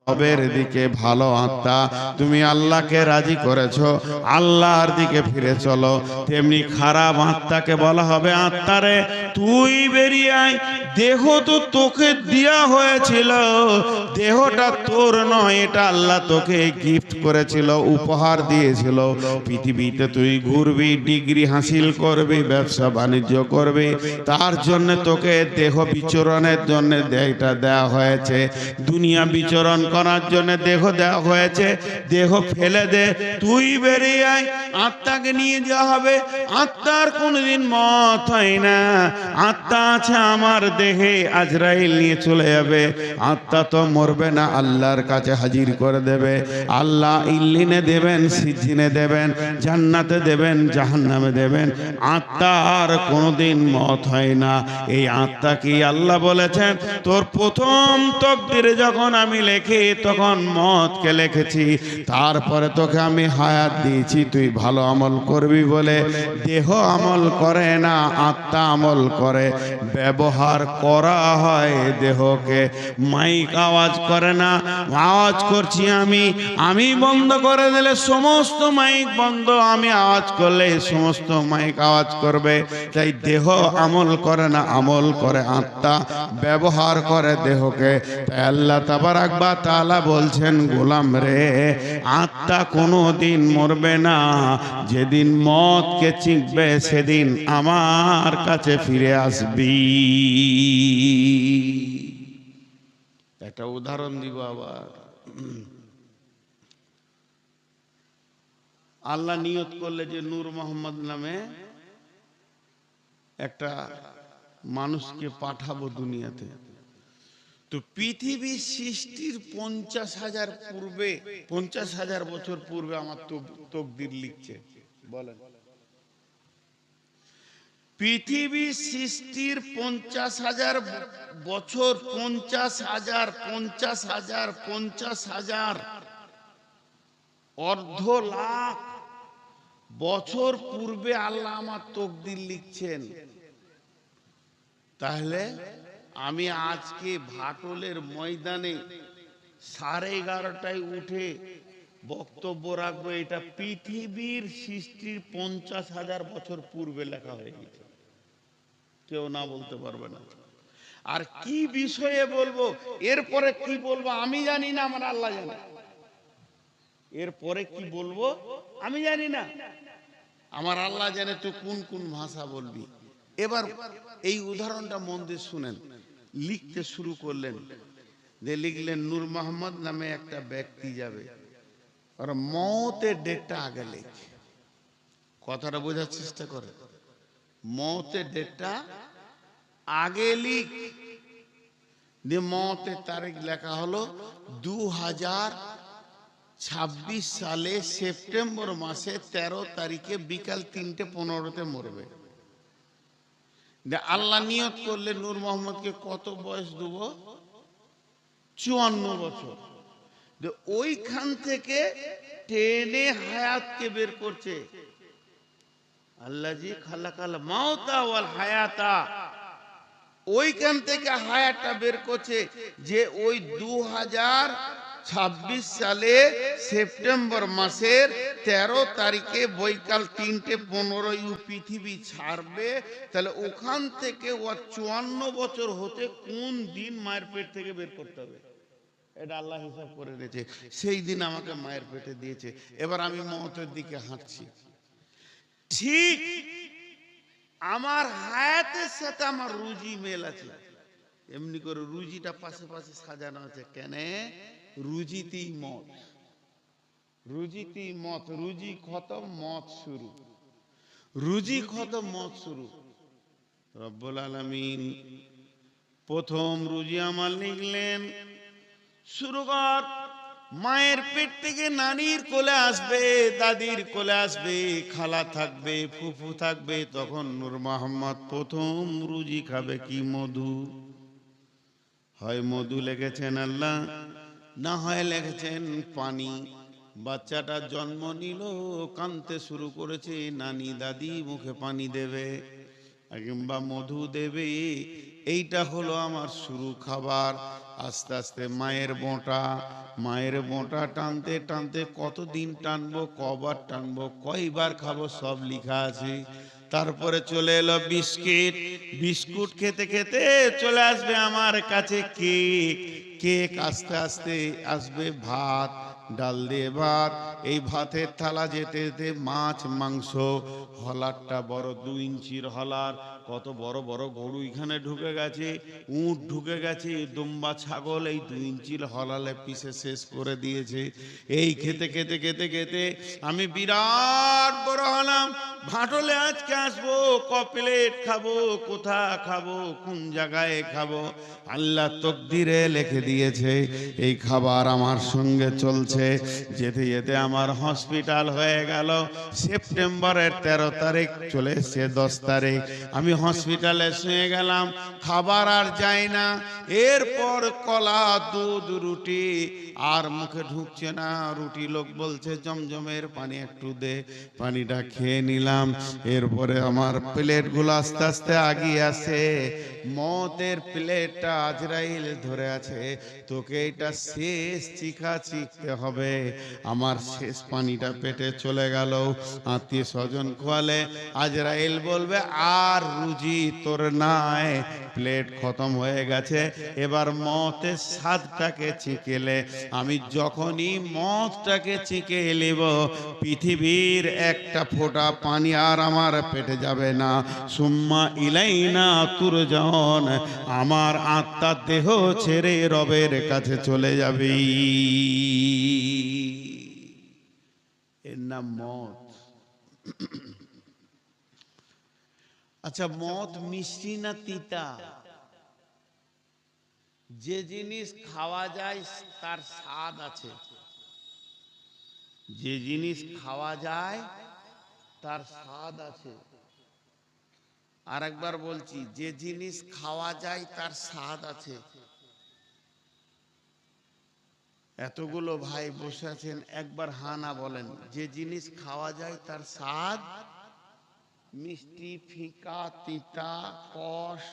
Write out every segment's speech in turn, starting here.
রবের দিকে, ভালো আত্মা তুমি আল্লাহকে রাজি করেছো, আল্লাহর দিকে ফিরে চলো। তেমনি খারাপ আত্মাকে বলা হবে, আত্মারে তুই বেরিয়ে আয়, দেহ তো তোকে দেয়া হয়েছিল, দেহটা তোর নয়, এটা আল্লাহ তোকে গিফট করেছিল, উপহার দিয়েছিল। পৃথিবীতে তুই ঘুরবি, ডিগ্রি হাসিল করবি, ব্যবসা বাণিজ্য করবি, তার জন্য তোকে দেহ বিচরণের জন্য দেহটা দেওয়া হয়েছে। দুনিয়া বিচরণ করার জন্য দেহ দেওয়া হয়েছে, দেহ ফেলে দে, তুই বেরিয়ে আয়। আত্মাকে নিয়ে যাওয়া হবে। আত্মার কোনদিন মত হয় না, আত্মা আছে আমার দেহে, আজরাইল নিয়ে চলে যাবে। আত্মা তো মরবে না, আল্লাহর কাছে হাজির করে দেবে। আল্লাহ ইল্লিনে দেবেন, সিজ্জিনে দেবেন, জান্নাতে দেবেন, জাহান্নামে দেবেন। আত্মার কোনদিন মত হয় না। এই আত্মা কি আল্লাহ বলেছেন, তোর প্রথম তকদিরে যখন আমি লেখি তখন মতকে লিখেছি, তারপরে তোকে আমি হায়াত দিয়েছি তুই ভালো আমল করবি বলে। দেহ আমল করে না, আত্মা আমল করে। ব্যবহার করা হয় দেহকে। মাইক আওয়াজ করে না, আওয়াজ করছি আমি বন্ধ করে দিলে সমস্ত মাইক বন্ধ, আমি আওয়াজ করলে সমস্ত মাইক আওয়াজ করবে। তাই দেহ আমল করে না, আমল করে আত্মা, ব্যবহার করে দেহকে। তাই আল্লাহ তাবারাক ওয়া তাআলা বলছেন, গোলাম রে, আত্মা কোনো দিন মরবে না। যেদিন মতকে চিনবে সেদিন আমার কাছে ফিরে আসবি। একটা উদাহরণ দিব আবার। আল্লাহ নিয়ত করলে যে নূর মোহাম্মদ নামে একটা মানুষকে পাঠাবো দুনিয়াতে, তো পৃথিবীর সৃষ্টির 50,000 পূর্বে, 50,000 বছর পূর্বে আমার তকদির লিখছে। বলেন, পৃথিবীর সৃষ্টির 50,000 বছর, 50,000, 50,000, 50,000 অর্ধ লাখ বছর পূর্বে আল্লাহ আমার তকদির লিখছেন। তাহলে আমি আজকে ভাটলের ময়দানে 11:30টায় উঠে বক্তব্য রাখবো, এটা পৃথিবীর সৃষ্টির 50,000 বছর পূর্বে লেখা হয়ে গেছে, কেউ না বলতে পারবে না। আর কি বিষয়ে বলবো, এরপরে কি বলবো আমি জানি না, আমার আল্লাহ জানে। এরপরে কি বলবো আমি জানি না, আমার আল্লাহ জানে। তো কোন কোন ভাষা বলবি। এবার এই উদাহরণটা মন দিয়ে শুনেন। লিখতে শুরু করলেন, যে লিখলেন নূর মোহাম্মদ নামে একটা ব্যক্তি যাবে, আর মওতের ডেটটা আগে লেখে। কথাটা বোঝার চেষ্টা করে, মওতের ডেটটা আগে লিখ। যে মওতের তারিখ লেখা হলো 2026 সালে সেপ্টেম্বর মাসে 13 তারিখে বিকাল 3:15 মরবে। আল্লাহ নিয়ত করলে নূর মোহাম্মদকে কত বয়স দেব, 54 বছর। ওইখান থেকে টেনে হায়াতকে বের করছে। আল্লাজি খালাকাল মাউতা ওয়াল হায়াতা, ওইখান থেকে হায়াতটা বের করছে। যে ওই 2026 সালে সেপ্টেম্বর মাসের 13 তারিখে বৈকাল 3:15 পৃথিবী ছাড়বে। তাহলে ওখান থেকে ও 54 বছর হতে কোন দিন মায়ের পেট থেকে বের করতে হবে, এটা আল্লাহ হিসাব করে দিয়েছে। সেই দিন আমাকে মায়ের পেটে দিয়েছে। এবার আমি মওতের দিকে হাঁটছি, ঠিক আমার হায়াতের সাথে আমার রুজি মেল আছে। এমনি করে রুজিটা পাশে পাশে সাজানো আছে। কেন? রুজিতেই মত, রুজিতেই মত। রুজি খতম, মত শুরু। রুজি খতম, মত শুরু। রব্বুল আলামিন প্রথম রুজি আমার লিখলেন, শুরু কর। মায়ের পেট থেকে নানির কোলে আসবে, দাদির কোলে আসবে, খালা থাকবে, ফুফু থাকবে। তখন নূর মোহাম্মদ প্রথম রুজি খাবে কি? মধু। হয় মধু লেগেছেন আল্লাহ, না হয় লেগেছেন পানি। বাচ্চাটা জন্ম নিল, কাঁদতে শুরু করেছে, নানি দাদি মুখে পানি দেবে কিংবা মধু দেবে। এইটা হলো আমার শুরু খাবার। আস্তে আস্তে মায়ের বোঁটা টানতে টানতে কতদিন টানবো, কবার টানবো, কয়বার খাবো সব লিখা আছে। তারপরে চলে এলো বিস্কুট খেতে খেতে চলে আসবে আমার কাছে কেক আস্তে আস্তে আসবে ভাত, ডাল দিয়ে ভাত, এই ভাতের থালা যেতে যেতে মাছ মাংস, হলারটা বড় 2 ইঞ্চির হলার, কত বড় বড় গরু এখানে ঢুকে গেছে, উট ঢুকে গেছে, দুম্বা ছাগল এই 2 ইঞ্চির হলালে পিসে শেষ করে দিয়েছে। এই খেতে খেতে খেতে খেতে আমি বিরাট বড় হলাম। ভাটলে আজকে আসবো, ক প্লেট খাবো, কোথা খাবো, কোন জায়গায় খাবো, আল্লাহ তকদিরে লিখে দিয়েছে। এই খাবার আমার সঙ্গে চলছে। যেতে যেতে আমার হসপিটাল হয়ে গেল। সেপ্টেম্বরের 13 তারিখ চলে এসছে 10 তারিখ, আমি হসপিটালে শুয়ে গেলাম। খাবার আর যায় না। এরপর কলা, দুধ, রুটি আর মুখে ঢুকছে না। রুটি লোক বলছে জমজমের পানি একটু দে, পানিটা খেয়ে নিলাম। এরপরে আমার প্লেটগুলো আস্তে আস্তে আগিয়ে আসে। মতের প্লেটটা আজরাইল ধরে আছে, তোকে এটা শেষ চিখা চিখতে হবে। আমার শেষ পানিটা পেটে চলে গেল। আত্মীয় স্বজন খোয়ালে, আজরাইল বলবে আর রুজি তোর নাই, প্লেট খতম হয়ে গেছে, এবার মতের স্বাদটাকে চিকেলে। আমি যখনই মদটাকে চিকে নেব, পৃথিবীর একটা ফোঁটা পানি আর আমার পেটে যাবে না। সুম্মা ইলাইনা তুরজাউন, আমার আত্মা দেহ ছেড়ে রবের কাছে চলে যাবে। এর নাম মদ। আচ্ছা, মদ মিষ্টি না তিতা? যে জিনিস খাওয়া যায় তার স্বাদ আছে, যে জিনিস খাওয়া যায় তার স্বাদ আছে। আর একবার বলছি, যে জিনিস খাওয়া যায় তার স্বাদ আছে। এতগুলো ভাই বসে আছেন, একবার হানা বলেন। যে জিনিস খাওয়া যায় তার স্বাদ, মিষ্টি, ফিকা, তিতা, কষ,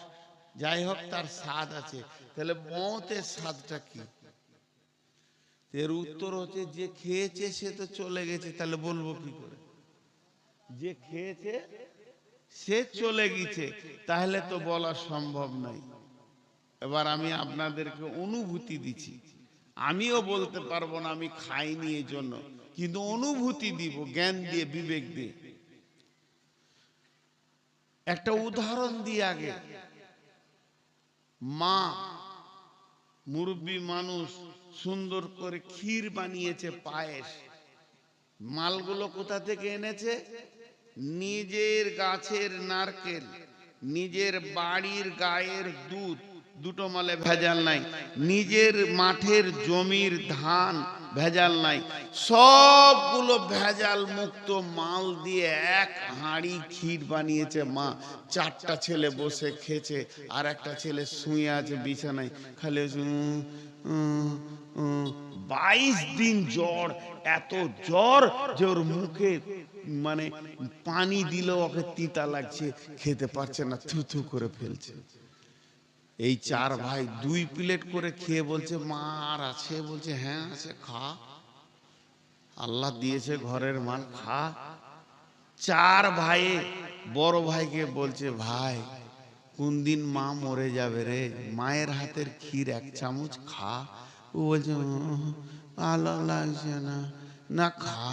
যাই হোক তার স্বাদ আছে। তাহলে মতের স্বাদটা কি? এর উত্তর হচ্ছে, যে খেয়েছে সে তো চলে গেছে, তাহলে বলবো কি করে? যে খেয়েছে সে চলে গেছে, তাহলে তো বলা সম্ভব নাই। এবার আমি আপনাদেরকে অনুভূতি দিচ্ছি। আমিও বলতে পারবো না আমি খাইনি এই জন্য, কিন্তু অনুভূতি দিব জ্ঞান দিয়ে, বিবেক দিয়ে। একটা উদাহরণ দিয়ে আগে, মা মুরব্বী মানুষ সুন্দর করে ক্ষীর বানিয়েছে, পায়েস। মালগুলো কোথা থেকে এনেছে? নিজের গাছের নারকেল, নিজের বাড়ির গায়ের দুধ, দুটো মালে ভেজাল নাই। নিজের মাঠের জমির ধান, ভেজাল নাই। সবগুলো ভেজাল মুক্ত মাল দিয়ে এক হাঁড়ি ক্ষীর বানিয়েছে মা। 4টা ছেলে বসে খেয়েছে, আর একটা ছেলে শুয়ে আছে বিছানায়, খালি 22 দিন জ্বর, এত জ্বর যে ওর মুখে মানে পানি দিলেও ওকে তিতা লাগছে, খেতে পারছে না, থুথু করে ফেলছে। এই 4 ভাই 2 প্লেট করে খেয়ে বলছে, মা আর আছে? বলছে হ্যাঁ আছে, খা, আল্লাহ দিয়েছে ঘরের মাল, খা। 4 ভাই বড় ভাইকে বলছে, ভাই কোন দিন মা মরে যাবে রে, মায়ের হাতের ক্ষীর 1 চামচ খা। ও বলছে ভালো লাগছে না, না খা,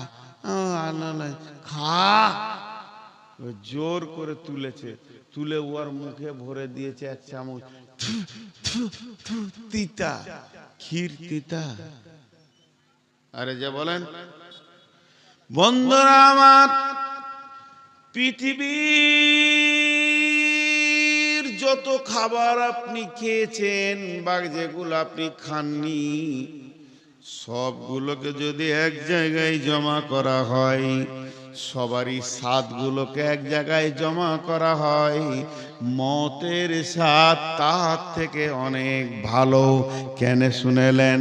ভালো লাগছে, খা। জোর করে তুলেছে, তুলে ওর মুখে ভরে দিয়েছে 1 চামচ। তিতা, ক্ষীর তিতা। আরে যে বলেন, বন্ধুরা আমার, পৃথিবীর যত খাবার আপনি খেয়েছেন বা যেগুলো আপনি খাননি, সবগুলোকে যদি এক জায়গায় জমা করা হয়, সবারই স্বাদগুলোকে এক জায়গায় জমা করা হয়, মতের স্বাদ তার থেকে অনেক ভালো। কেন শুনেলেন?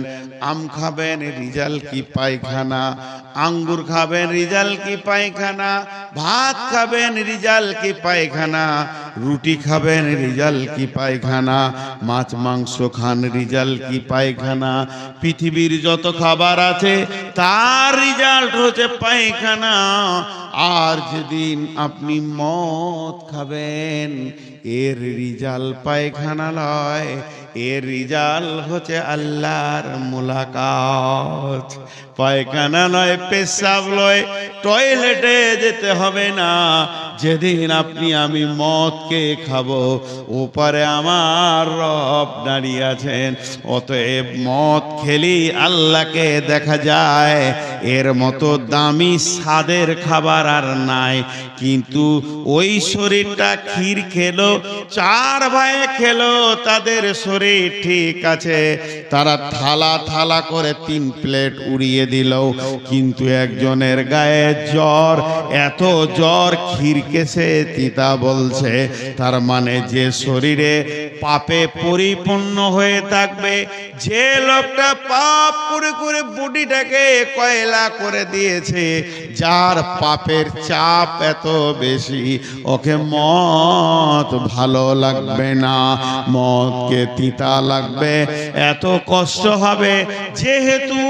আম খাবেন, রিজাল্ট কি পায়খানা। আঙ্গুর খাবেন, রিজাল্ট কি পায়খানা। ভাত খাবেন, রিজাল্ট কি পায়খানা। রুটি খাবেন, রিজাল্ট কি পায়খানা। মাছ মাংস খান, রিজাল্ট কি পায়খানা। পৃথিবীর যত খাবার আছে তার রিজাল্ট হচ্ছে পায়খানা। আর যেদিন আপনি মদ খাবেন, এর রিজাল্ট পায়খানা লয়, এর রিজাল্ট হচ্ছে আল্লাহর মুলাকাত। পায়খানা নয়, পেশাব লয়, টয়লেটে যেতে হবে না। যেদিন আপনি আমি মদকে খাবো, ওপারে আমার রব দাঁড়িয়ে আছেন। অতএব মদ খেলি আল্লাহকে দেখা যায়। এর মতো দামি স্বাদের খাবার আর নাই। কিন্তু ওই শরীরটা ক্ষীর খেলো, 4 ভাই খেলো, তাদের শরীর ঠিক আছে। তারা থালা থালা করে 3 প্লেট উড়িয়ে দিল। কিন্তু একজনের গায়ে জ্বর, এত জ্বর ক্ষীর কেসে তিতা বলছে। তার মানে যে শরীরে পাপে পরিপূর্ণ হয়ে থাকবে, যে লোকটা পাপ করে করে বডিটাকে কয়লা করে দিয়েছে, যার পাপের চাপ এত বেশি, ওকে মদ ভালো লাগবে না, মদকে তিতা লাগবে, এত কষ্ট হবে। যেহেতু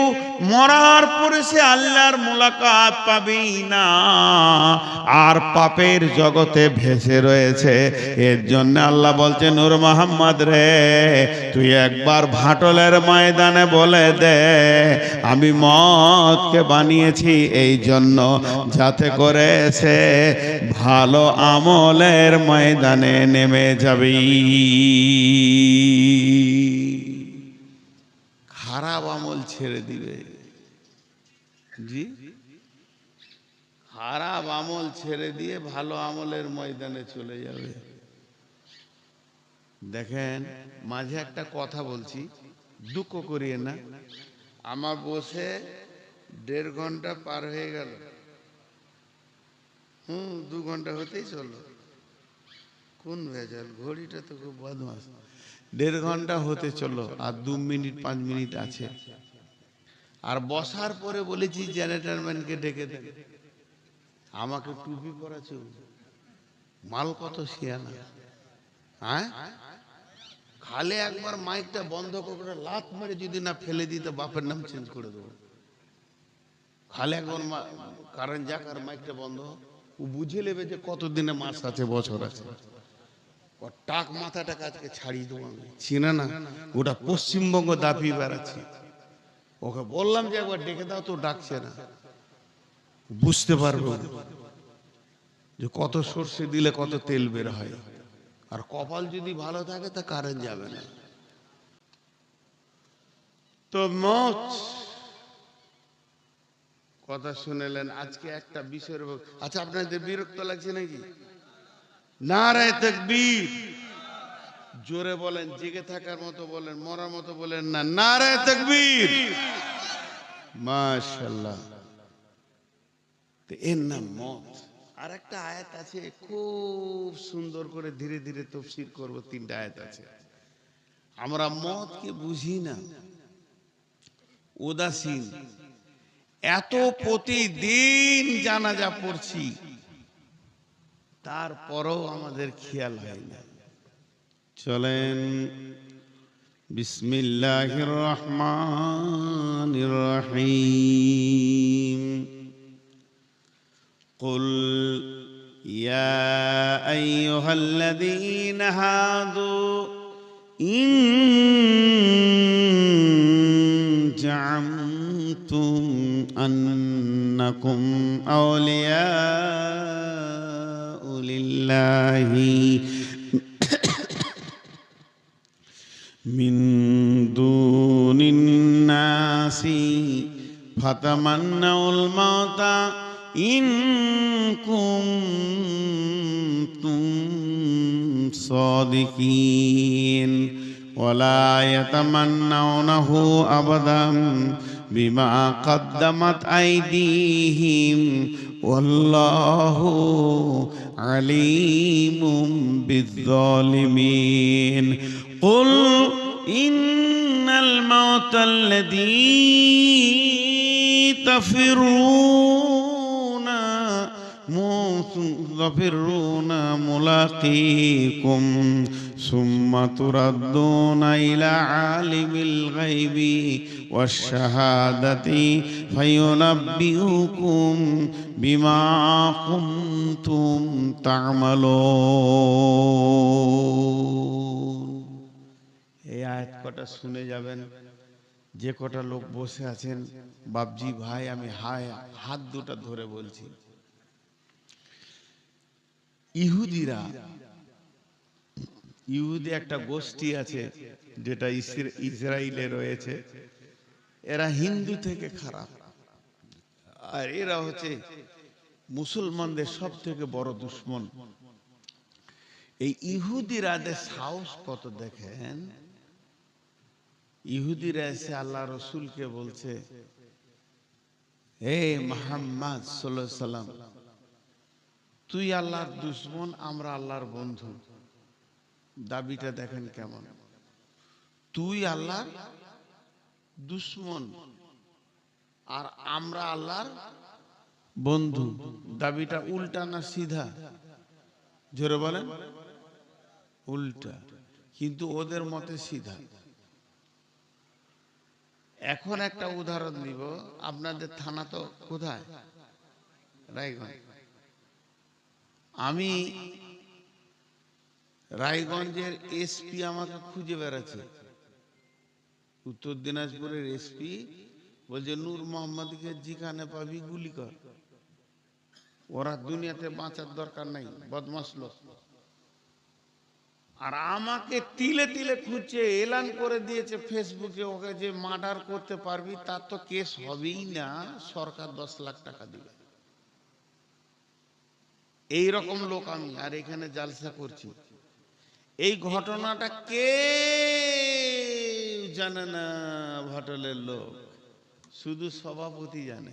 মরার পরে সে আল্লাহর মুলাকাত পাবি না, আর পাপের জগতে ভেসে রয়েছে। এর জন্য আল্লাহ বলছে, নূর মোহাম্মদ রে, তুই একবার ভাটলের ময়দানে বলে দে, আমি মদকে বানিয়েছি এই জন্য যাতে করে সে ভালো আমলের ময়দানে নেমে যাবি। খারাপ আমল ছেড়ে দিবে। জি, খারাপ আমল ছেড়ে দিয়ে ভালো আমলের ময়দানে চলে যাবে। দেখেন, মাঝে একটা কথা বলছি, দুঃখ করিয়ে না। আমার বসে 1.5 ঘন্টা পার হয়ে গেল। 2 ঘন্টা হতেই চলো। কোন ভেজাল, ঘড়িটা তো খুব বদমাস। 1.5 ঘন্টা হতে চলো, আর 2 মিনিট 5 মিনিট আছে। আর বসার পরে বলেছি জেনারেটরম্যানকে ডেকে দেন। আমাকে টুপি পরাচ্ছে, মাল কত শিয়ানা। হ্যাঁ, খালে একবার মাইকটা বন্ধ করে লাত মেরে যদি না ফেলে দিতে, বাপের নাম চেঞ্জ করে দেবো। খালে একবার কারেন্ট যাক আর মাইকটা বন্ধ, ও বুঝে নেবে যে কতদিনে মাস আছে, বছর আছে। টাক মাথাটাকে আজকে ছাড়িয়ে দেবো আমি। চিনে না, ওটা পশ্চিমবঙ্গ দাপি বেড়াচ্ছি। ওকে বললাম যে একবার ডেকে দাও, তো ডাকছে না। বুঝতে পারবো যে কত সর্ষে দিলে কত তেল বের হয়। আর কপাল যদি ভালো থাকে তা কারেন্ট যাবে না। তো মত কথা শুনেলেন। আজকে একটা বিষয়ের, আচ্ছা আপনাদের বিরক্ত লাগছে নাকি? নারায়ে তাকবীর জোরে বলেন, জেগে থাকার মতো বলেন, মরার মতো বলেন না। নারায়ে তাকবীর, মাশাআল্লাহ। তো এর নাম মত। আর একটা আয়াত আছে, খুব সুন্দর করে ধীরে ধীরে তাফসীর করব। 3টা আয়াত আছে। আমরা মতকে বুঝি না, উদাসীন। এত প্রতিদিন জানাজা পড়ছি, তারপরেও আমাদের খেয়াল হয় না। চলেন, বিসমিল্লাহির রহমানির রহিম। قل يا أيها الذين هادوا إن زعمتم أنكم أولياء لله من دون الناس فتمنوا الموت إن كنتم صادقين ولا يتمنونه أبدا بما قدمت أيديهم ওয়াল্লাহু আলিমুম বিজ্জালিমিন। কুল ইন্নাল মাউতাল্লাযী তাফিরুনা মুলাকীকুম সুম্মা তুরাদ্দুনা ইলা আলিমিল গায়বি ওয়াশ শাহাদাতি ফায়ুনাব্বিউকুম বিমা কুনতুম তা'মালুন। এই আয়াত কটা শুনে যাবেন। যে কটা লোক বসে আছেন, বাপজি ভাই, আমি হাত দুটা ধরে বলছি, ইহুদি একটা গোষ্ঠী আছে যেটা ইসরায়েলে রয়েছে। এরা হিন্দু থেকে খারাপ, আর এরা হচ্ছে মুসলমানদের সব থেকে বড় দুশ্মন। এই ইহুদিরা সাহস কত দেখেন। ইহুদিরা এসে আল্লাহ রসুলকে বলছে, হে মুহাম্মদ সাল্লাল্লাহু আলাইহি সাল্লাম, তুই আল্লাহর দুশ্মন, আমরা আল্লাহর বন্ধু। দাবিটা দেখেন কেমন। তুই আল্লাহর দুশ্মন আর আমরা আল্লাহর বন্ধু। দাবিটা উল্টা না সিধা? জোরে বলেন। উল্টা, কিন্তু ওদের মতে সিধা। এখন একটা উদাহরণ দিব। আপনাদের থানা তো কোথায়? রায়গঞ্জ। আমি রায়গঞ্জের এসপি আমাকে খুঁজে বেড়াচ্ছে। উত্তর দিনাজপুরের এসপি বলছে, নূর মোহাম্মদকে যেখানে পাবি গুলি কর। ওরা দুনিয়াতে বাঁচার দরকার নাই, বদমাশ লোক। আর আমাকে তিলে তিলে খুঁজছে, এলান করে দিয়েছে ফেসবুকে, ওকে যে মার্ডার করতে পারবি তার তো কেস হবেই না, সরকার 10 লাখ টাকা দিবে। এই রকম লোক আমি, আর এখানে জালসা করছি। এই ঘটনাটা কে জানে না, ভাটলের লোক, শুধু সভাপতি জানে।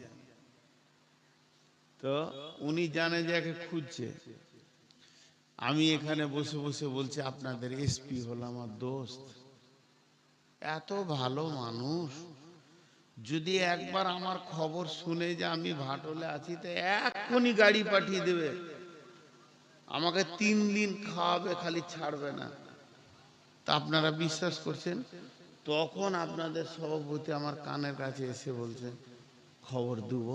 তো উনি জানে যে একে খুঁজছে। আমি এখানে বসে বসে বলছি, আপনাদের এসপি হলো আমার দোস্ত, এত ভালো মানুষ। যদি একবার আমার খবর শুনে যে আমি ভাটলে আছি, তো এক্ষুনি গাড়ি পাঠিয়ে দেবে, আমাকে 3 দিন খাওয়াবে, খালি ছাড়বে না। তা আপনারা বিশ্বাস করছেন? তখন আপনাদের সভাপতি আমার কানের কাছে এসে বলছে, খবর দেব।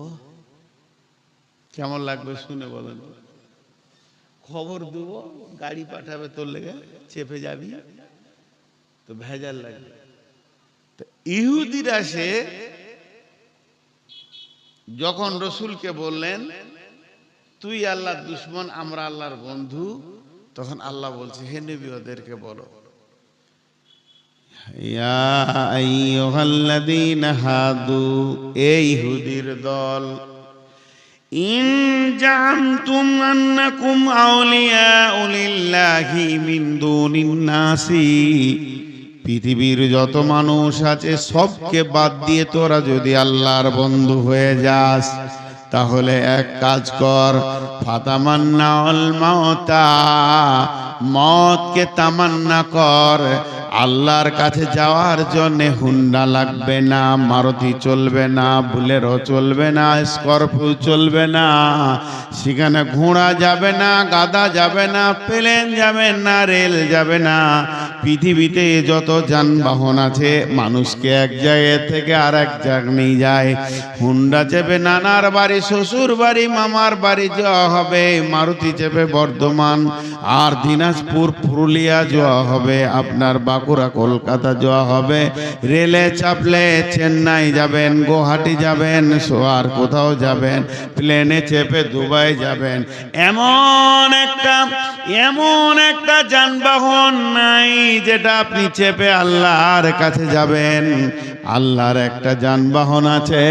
কেমন লাগবে শুনে বলেন? খবর দেব, গাড়ি পাঠাবে তোর লেগে, চেপে যাবি, তো ভেজাল লাগবে। তো ইহুদিরা সে যখন রসুলকে বললেন, তুই আল্লাহর দুশ্মন, আমরা আল্লাহর বন্ধু, তখন আল্লাহ বলছে, হে নবী ওদেরকে বলো, ইয়া আইয়ুহাল্লাযীনা হাদু, এই ইহুদির দল, ইন জামতুম আন্নাকুম আউলিয়াউ লিল্লাহি মিন দুনিন নাসি, পৃথিবীর যত মানুষ আছে সবকে বাদ দিয়ে তোরা যদি আল্লাহর বন্ধু হয়ে যাস, তাহলে এক কাজ কর, ফাতামান্নাউল মাউতা, মওতকে তামান্না কর। আল্লাহর কাছে যাওয়ার জন্য হুন্ডা লাগবে না, মারুতি চলবে না, বুলেরো চলবে না, স্করপিও চলবে না, সেখানে ঘোড়া যাবে না, গাধা যাবে না, প্লেন যাবে না, রেল যাবে না। পৃথিবীতে যত যানবাহন আছে মানুষকে এক জায়গা থেকে আর এক জায়গায় নিয়ে যায়। হুন্ডা চেপে নানার বাড়ি, শ্বশুর বাড়ি, মামার বাড়ি যাওয়া হবে, মারুতি চেপে বর্ধমান আর দিনাজপুর, পুরুলিয়া যাওয়া হবে, আপনার বাঁকুড়া, কলকাতা যাওয়া হবে। রেলে চাপলে চেন্নাই যাবেন, গুয়াহাটি যাবেন, আর কোথাও যাবেন। প্লেনে চেপে দুবাই যাবেন। এমন একটা যানবাহন নাই যেটা আপনি চেপে আল্লাহর কাছে যাবেন। আল্লাহর একটা যানবাহন আছে,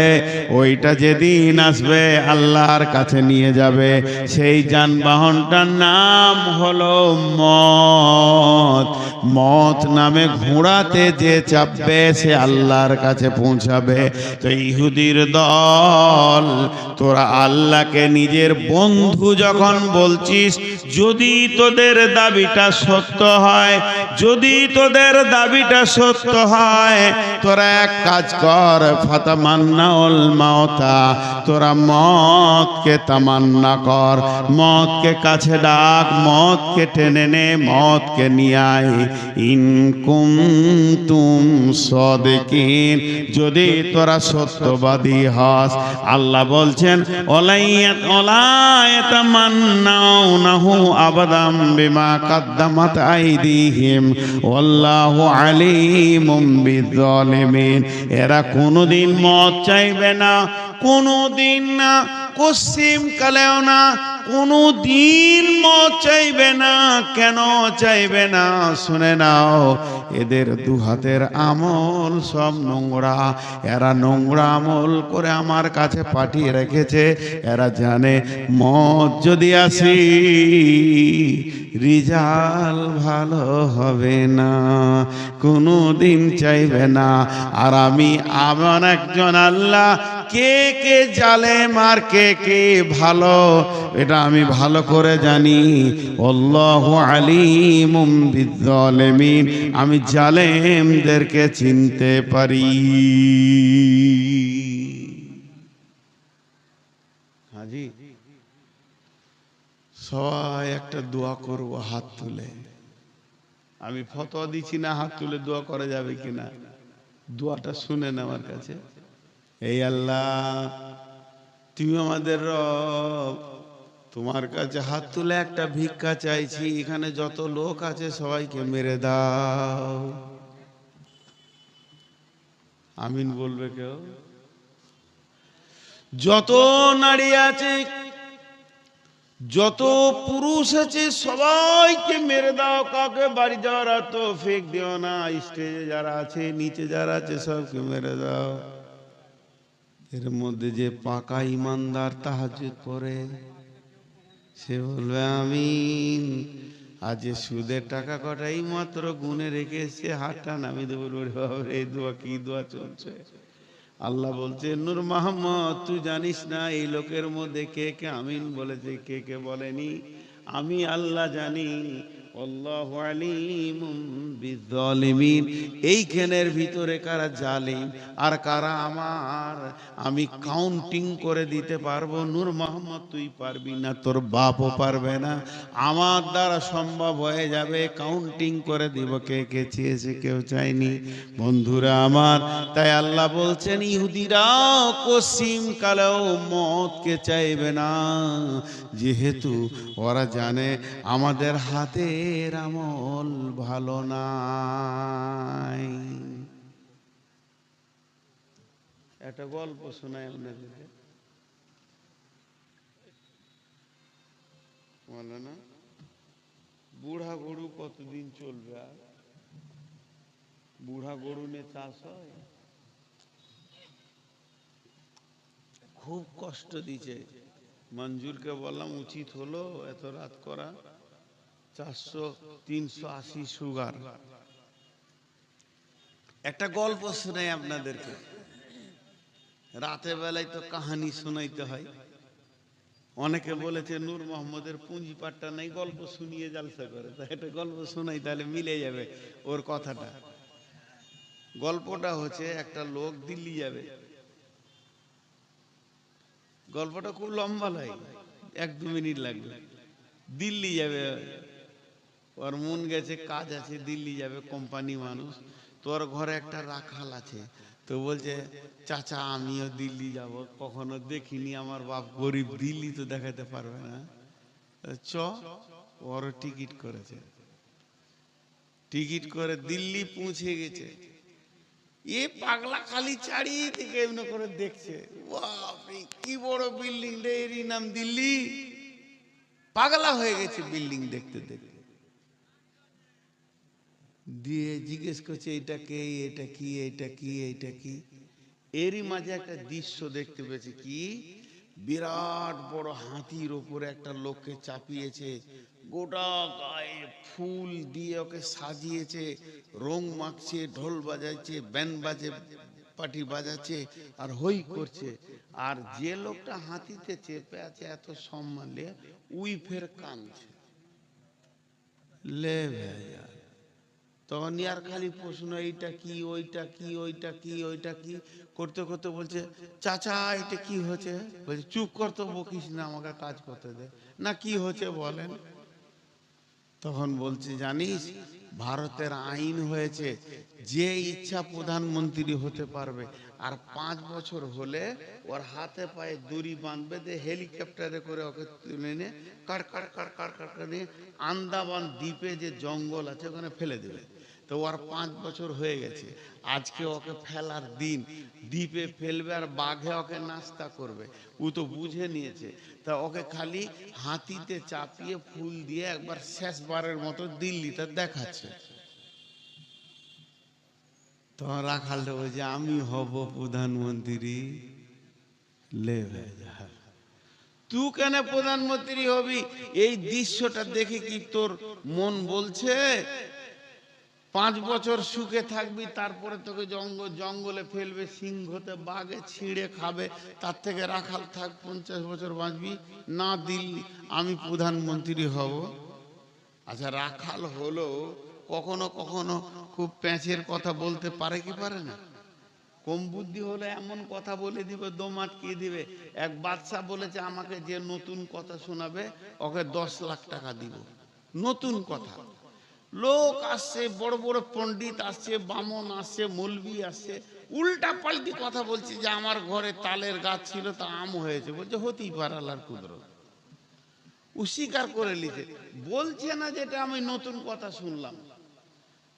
ওইটা যেদিন আসবে আল্লাহর কাছে নিয়ে যাবে। সেই যানবাহনটার নাম হলো মত। মত জাহান্নামে ঘোড়াতে যে চাপবে সে আল্লাহর কাছে পৌঁছাবে। তো ইহুদির দল, তোরা আল্লাহকে নিজের বন্ধু যখন বলছিস, যদি তোদের দাবিটা সত্য হয়, যদি তোদের দাবিটা সত্য হয়, তোরা এক কাজ কর, ফাতামান্নাউল মাউতা, তোরা মওতকে তামান্না কর, মওতকে কাছে ডাক, মওতকে টেনে নে, মওতকে নিয়ে আয়। ইন কুনতুম সাদিকিন, যদি তোরা সত্যবাদী হস। আল্লাহ বলছেন ওয়ালায়াতামান্নাউনাহু আবাদাম বিমা কাদ্দামাত আইদিহিম ওয়াল্লাহু আলিমুম বিযালিমিন। এরা কোনোদিন মওত চাইবে না, কোনোদিন না, পশ্চিম কালেও না, কোনোদিন মওত চাইবে না। কেন চাইবে না? শুনে নাও, এদের দু হাতের আমল সব নোংরা। এরা নোংরা আমল করে আমার কাছে পাঠিয়ে রেখেছে। এরা জানে মওত যদি আসি রিজাল্ট ভালো হবে না, কোনো দিন চাইবে না। আর আমি আমার একজন আল্লাহ, কে কে জালেম আর কে কে ভালো এটা আমি ভালো করে জানি। আল্লাহু আলিমুম বিযালিমিন, আমি জালেমদেরকে চিনতে পারি। হাজি, সবাই একটা দোয়া করবো হাত তুলে। আমি ফতোয়া দিচ্ছি না, হাত তুলে দোয়া করা যাবে কিনা, দোয়াটা শুনেন আমার কাছে। এই আল্লাহ, তুমি আমাদের রব, তোমার কাছে হাত তুলে একটা ভিক্ষা চাইছি। এখানে যত লোক আছে সবাইকে মেরে দাও। আমিন বলবে কেউ? যত নারী আছে, যত পুরুষ আছে সবাইকে মেরে দাও। কাউকে বাড়ি যাওয়ার তৌফিক দিও না। স্টেজে যারা আছে, নিচে যারা আছে, সবকে মেরে দাও। এর মধ্যে যে পাকা ইমানদার তাহাজ্জুদ পড়ে, সে বলবে আমিন। আজ সুদের টাকা কটাই মাত্র গুনে রেখে এসে হাতটা নামিয়ে দেবো। এই দোয়া কি দোয়া চলছে? আল্লাহ বলছে, নূর মোহাম্মদ, তুই জানিস না এই লোকের মধ্যে কে কে আমিন বলেছে, কে কে বলেনি? আমি আল্লাহ জানি। আল্লাহু আলিমুম বিযালিমিন। এইখানের ভিতরে কারা জালিম আর কারা আমার, আমি কাউন্টিং করে দিতে পারবো। নূর মোহাম্মদ তুই পারবি না, তোর বাপও পারবে না, আমার দ্বারা সম্ভব হয়ে যাবে। কাউন্টিং করে দিব কে কে চেয়েছে, কেউ চায়নি। বন্ধুরা আমার, তাই আল্লাহ বলছেন ইহুদিরাও পশ্চিম কালেও মওতকে চাইবে না, যেহেতু ওরা জানে আমাদের হাতের আমল ভালো নাই। একটা গল্প শোনাই আপনাদেরকে, বলে না বুড়া গরু কতদিন চলবে? আর বুড়া গরু নিয়ে চাষ হয়, খুব কষ্ট দিচ্ছে। মঞ্জুরকে বললাম উচিত হলো এত রাত করা, 400-380 সুগার। একটা গল্প শোনাই আপনাদেরকে। রাতের বেলায় তো কাহানি শোনাইতে হয়। অনেকে বলেছে নূর মোহাম্মদের পুঁজি পাট্টা নেই, গল্প শুনিয়ে জালসা করে। তা একটা গল্প শোনাই, তাহলে মিলে যাবে ওর কথাটা। গল্পটা হচ্ছে, একটা লোক দিল্লি যাবে। গল্পটা খুব লম্বা নয়, 1-2 মিনিট লাগবে। দিল্লি যাবে, ওর মন গেছে, কাজ আছে, দিল্লি যাবে, কোম্পানি মানুষ। তোর ঘরে একটা রাখাল আছে, তো বলছে চাচা আমিও দিল্লি যাব, কখনো দেখিনি, আমার বাপ গরিব, দিল্লি তো দেখাতে পারবে না, চ। ওর টিকিট করেছে, টিকিট করে দিল্লি পৌঁছে গেছে। এ পাগলা খালি চারিদিকে এমনি করে দেখছে, বাপরে কি বড় বিল্ডিং রে, এরই নাম দিল্লি। পাগলা হয়ে গেছে বিল্ডিং দেখতে দেখতে। দিয়ে জিজ্ঞেস করছে এটা কে, এটা কি, এটা কি, এটা কি। এরই মাঝে একটা দৃশ্য দেখতে পেয়েছে, কি বিরাট বড় হাতির ওপরে একটা লোককে চাপিয়েছে, গোটা গায়ে ফুল দিয়ে ওকে সাজিয়েছে, রং মাখছে, ঢোল বাজাচ্ছে, ব্যান্ড বাজে পাটি বাজাচ্ছে আর হই করছে। আর যে লোকটা হাতিতে চেপে আছে এত সম্মান নিয়ে উই ফের কানছে, লে ভাইয়া। তখন আর খালি প্রশ্ন, এইটা কি, ওইটা কি, ওইটা কি, ওইটা কি করতে করতে বলছে, চাচা এটা কি হচ্ছে? বলছে চুপ করতে, বকিস না, আমাকে কাজ করতে দে না, কি হচ্ছে বলেন। তখন বলছে, জানিস ভারতের আইন হয়েছে যে ইচ্ছা প্রধানমন্ত্রী হতে পারবে, আর 5 বছর হলে ওর হাতে পায়ে দড়ি বাঁধবে, দিয়ে হেলিকপ্টারে করে ওকে তুলে নিয়ে কার কার কার কার কার নিয়ে আন্দামান দ্বীপে যে জঙ্গল আছে ওখানে ফেলে দেবে। তো ওর 5 বছর হয়ে গেছে, আজকে ওকে ফেলার দিন। দ্বীপে ফেলবে আর বাঘে ওকে নাস্তা করবে, ও তো বুঝে নিয়েছে। তা ওকে খালি হাতিতে চাপিয়ে ফুল দিয়ে একবার শেষবারের মতো দিল্লিতে দেখাচ্ছে। তখন রাখালটা বলছে, আমি হব প্রধানমন্ত্রী। লে ভাইয়া, তুই কেন প্রধানমন্ত্রী হবি? এই দৃশ্যটা দেখে কি তোর মন বলছে 5 বছর সুখে থাকবি, তারপরে তোকে জঙ্গলে ফেলবে, সিংহতে বাঘে ছিঁড়ে খাবে, তার থেকে রাখাল থাক 50 বছর বাঁচবি? না, দিল্লি আমি প্রধানমন্ত্রী হব। আচ্ছা, রাখাল হলো কখনো কখনো খুব প্যাঁচের কথা বলতে পারে কি পারে না? কম বুদ্ধি হলে এমন কথা বলে দিবে, দম আটকিয়ে দিবে। এক বাদশা বলেছে, আমাকে যে নতুন কথা শোনাবে ওকে 10 লাখ টাকা দিব। নতুন কথা, লোক আসছে, বড় বড় পণ্ডিত আসছে, বামন আসছে, মৌলবি আসছে, উল্টা পাল্টি কথা বলছে যে আমার ঘরে তালের গাছ ছিল, তা আম হয়েছে। বলছে হতেই পারে, আল্লাহর কুদরত। ও স্বীকার করে নিছে, বলছে না যেটা আমি নতুন কথা শুনলাম।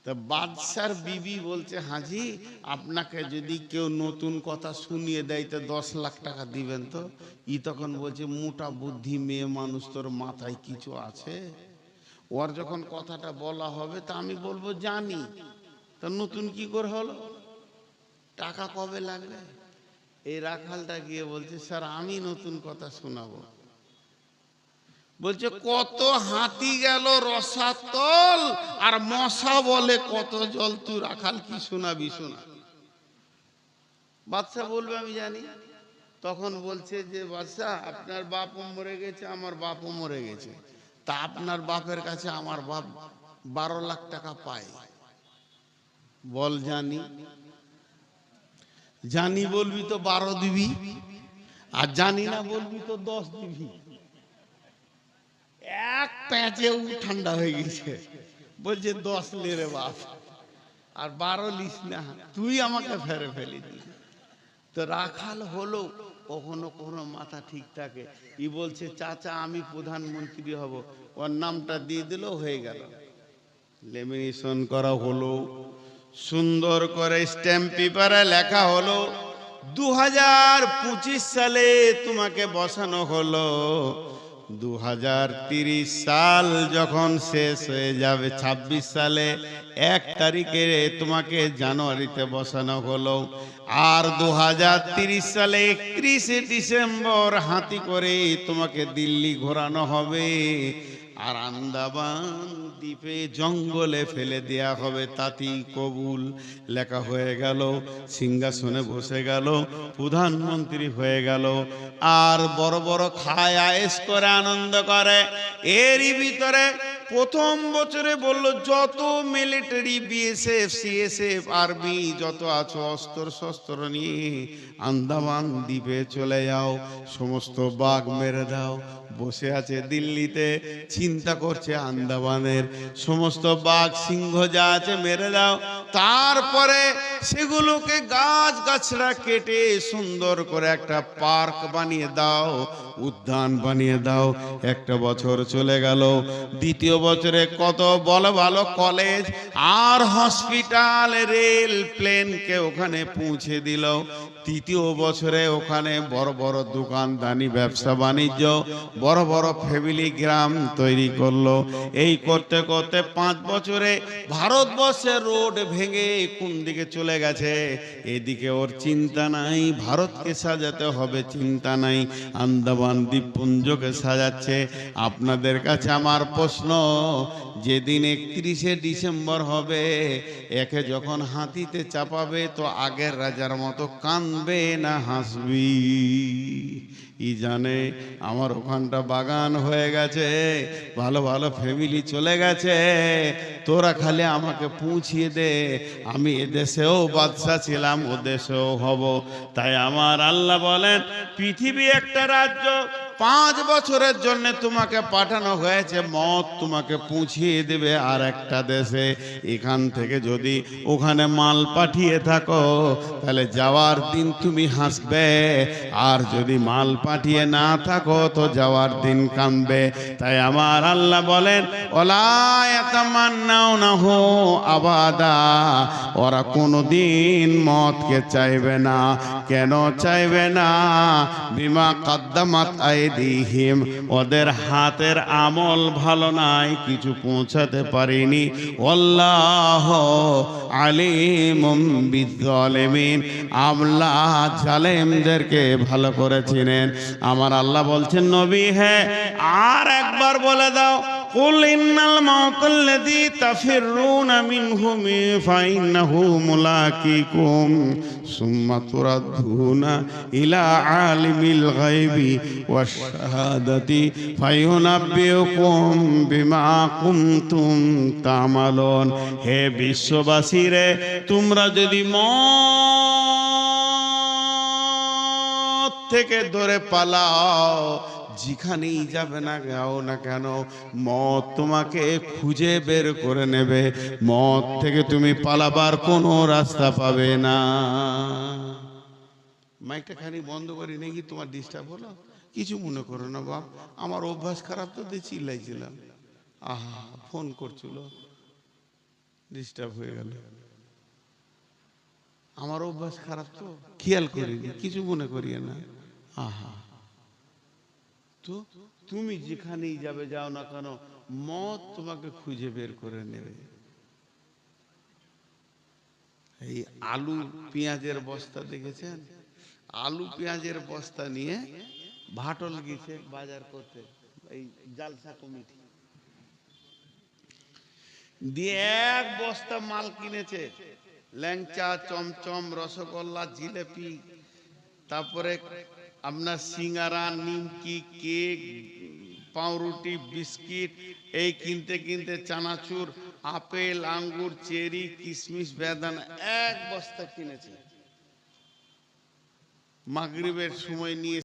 তা বাদশার বিবি বলছে, হাজি আপনাকে যদি কেউ নতুন কথা শুনিয়ে দেয় তো 10 লাখ টাকা দিবেন তো? ই তখন বলছে, মোটা বুদ্ধি মেয়ে মানুষ, তোর মাথায় কিছু আছে? ওর যখন কথাটা বলা হবে তা আমি বলবো জানি, তা নতুন কি করে হলো, টাকা কবে লাগবে? এই রাখালটা গিয়ে বলছে, স্যার আমি নতুন কথা শোনাবো। বলছে, কত হাতি গেল রসাতল, আর মশা বলে কত জল, তুই রাখাল কি শোনাবি শোনা। বাদশা বলবে আমি জানি। তখন বলছে যে, বাদশা আপনার বাপও মরে গেছে, আমার বাপও মরে গেছে, তা আপনার বাপের কাছে আমার বাপ 12 লাখ টাকা পায়। বল জানি। জানি বলবি তো 12 দিবি, আর জানি না বলবি তো 10 দিবি। এক প্যাঁচেও ঠান্ডা হয়ে গেছে, বলছে 10 লে রে বাপ, আর 12 লিস না, তুই আমাকে ফেরে ফেলি দিস। তো রাখাল হলো কখনো কখনো মাথা ঠিক থাকে। ই বলছে, চাচা আমি প্রধানমন্ত্রী হব, ওর নামটা দিয়ে দিল, হয়ে গেল। লেমিনেশন করা হলো, সুন্দর করে স্ট্যাম্প পেপারে লেখা হলো, 2025 সালে তোমাকে বসানো হলো। 2030 সাল যখন শেষ হয়ে যাবে, 26 সালে 1 তারিখে তোমাকে জানুয়ারিতে বসানো হলো। আর 2030 সালে 31শে ডিসেম্বর হাতি করে তোমাকে দিল্লি ঘোরানো হবে, আর আন্দামান দ্বীপে জঙ্গলে ফেলে দেয়া হবে, তাতেই কবুল। লেখা হয়ে গেল, সিংহাসনে বসে গেল, প্রধানমন্ত্রী হয়ে গেল, আর বড় বড় খায় আয়েশ করে আনন্দ করে। এরই ভিতরে প্রথম বছরে বলল, যত মিলিটারি বিএসএফ সিএসএফ আর্মি যত আছো অস্ত্র শস্ত্র নিয়ে আন্দামান দ্বীপে চলে যাও, সমস্ত বাঘ মেরে দাও। বসে আছে দিল্লিতে, চিন্তা করছে আন্দামানের সমস্ত বাঘ সিংহ যা আছে মেরে দাও। তারপরে সেগুলোকে গাছ গাছড়া কেটে সুন্দর করে একটা পার্ক বানিয়ে দাও, উদ্যান বানিয়ে দাও। একটা বছর চলে গেল, দ্বিতীয় বছরে কত বড় ভালো কলেজ আর হসপিটাল, রেল প্লেনকে ওখানে পৌঁছে দিল। তৃতীয় বছরে ওখানে বড় বড় দোকানদানি, ব্যবসা বাণিজ্য, বড় বড় ফ্যামিলি গ্রাম তৈরি করলো। এই করতে করতে 5 বছরে ভারতবর্ষের রোড ভেঙে কোন দিকে চলে চলে গেছে, এদিকে ওর চিন্তা নাই, ভারতকে সাজাতে হবে চিন্তা নাই, আন্দামান দ্বীপপুঞ্জকে সাজাচ্ছে। আপনাদের কাছে আমার প্রশ্ন, যেদিন 31শে ডিসেম্বর হবে, একে যখন হাতিতে চাপাবে তো আগের রাজার মতো কাঁদবে না হাসবি? ই জানে আমার ওখানটা বাগান হয়ে গেছে, ভালো ভালো ফ্যামিলি চলে গেছে, তোরা খালি আমাকে পৌঁছিয়ে দে, আমি এদেশেও বাদশা ছিলাম, ও দেশেও হব। তাই আমার আল্লাহ বলেন, পৃথিবী একটা রাজ্য, 5 বছরের জন্য তোমাকে পাঠানো হয়েছে, মত তোমাকে পৌঁছিয়ে দেবে আর একটা দেশে। এখান থেকে যদি ওখানে মাল পাঠিয়ে থাকো, তাহলে যাওয়ার দিন তুমি হাসবে, আর যদি মাল পাঠিয়ে না থাকো তো যাওয়ার দিন কাঁদবে। তাই আমার আল্লাহ বলেন, ওলা ইয়াতামান্নাউনাহু আবাদা, ওরা কোনোদিন মতকে চাইবে না। কেন চাইবে না? বিমা কাদ্দামাত আইদিহিম, ওদের হাতের আমল ভালো নাই, কিছু পৌঁছাতে পারেনি। আল্লাহু আলিমুম বিজ্জালিমিন, আল্লাহ জালেমদেরকে ভালো করে চিনেন। আমার আল্লাহ বলছেন, নবী হ্যাঁ আর একবার বলে দাও, কুল ইন্নাল মাউতাল্লাযী তাফিররুনা মিনহু ফাইন্নাহু মুলাকিকুম সুম্মা তুরাদ্দুনা ইলা আলিমিল গায়বি ওয়াশ শাহাদাতি ফায়ুনাব্বিউকুম বিমা কুনতুম তা'মালুন। হে বিশ্ববাসী রে, তোমরা যদি মত থেকে দূরে পালাও, যেখানেই যাবে না যাও না কেন, মত তোমাকে খুঁজে বের করে নেবে। মত থেকে তুমি পালাবার কোনো রাস্তা পাবে না। মাইকটা খানি বন্ধ করি নাকি, তোমার ডিস্টার্ব হলো? কিছু মনে করো না বাপ, আমার অভ্যাস খারাপ তো, দিয়ে চিল্লাইছিলাম। আহা, ফোন করছিল, ডিস্টার্ব হয়ে গেল। আমার অভ্যাস খারাপ তো, খেয়াল করিনি, কিছু মনে করিয়ে না। আহা, তো তুমি যেখানেই যাবে যাও না কেন, মত তোমাকে খুঁজে বের করে নেবে। এই আলু পেঁয়াজের বস্তা দেখেছেন? আলু পেঁয়াজের বস্তা নিয়ে ভাটল গেছে বাজার করতে, এই জালসা কমিটি দিয়ে 1 বস্তা মাল কিনেছে, ল্যাংচা, চমচম, রসগোল্লা, জিলেপি, তারপরে আপনার সিঙ্গারা, নিমকি, কেক, পাউরুটি, বিস্কিট, এই কিনতে কিনতে চানাচুর, আপেল, আঙ্গুর, চেরি, কিশমিশ, বেদানা 1 বস্তা কিনেছে। মাগরিবের সময় নিয়ে